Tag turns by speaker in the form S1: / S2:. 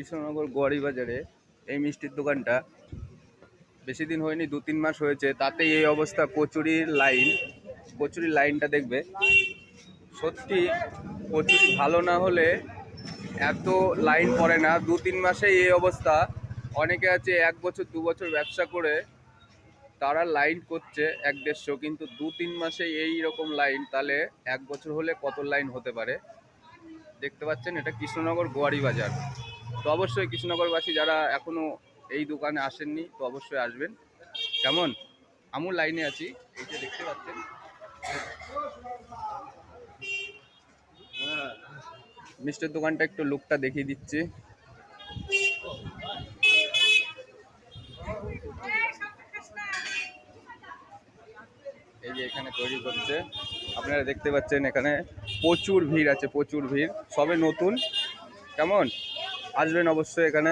S1: কৃষ্ণনগর গোয়ারি বাজারে এই মিষ্টির দোকানটা বেশি দিন হয়নি, 2-3 মাস হয়েছে, তাতেই এই অবস্থা। কচুরির লাইনটা দেখবে। সত্যি কচুরি ভালো না হলে এত লাইন পড়ে না। 2-3 মাসেই এই অবস্থা। অনেকে আছে 1 বছর 2 বছর ব্যবসা করে তারা লাইন করছে 1-150, কিন্তু 2-3 মাসে এই রকম লাইন, তাহলে 1 বছর হলে কত লাইন হতে পারে। দেখতে পাচ্ছেন, এটা কৃষ্ণনগর গোয়ারি বাজার। তো অবশ্যই কৃষ্ণনগরবাসী যারা এখনো এই দোকানে আসেননি, তো অবশ্যই আসবেন। কেমন, আমু লাইনে আছি, এই যে দেখতে পাচ্ছেন। মিষ্টির দোকানটা একটু লুকটা দেখিয়ে দিচ্ছি। এই যে এখানে তৈরি করছে, আপনারা দেখতে পাচ্ছেন। এখানে প্রচুর ভিড় আছে, প্রচুর ভিড়, সবে নতুন। কেমন, আসবেন অবশ্যই এখানে।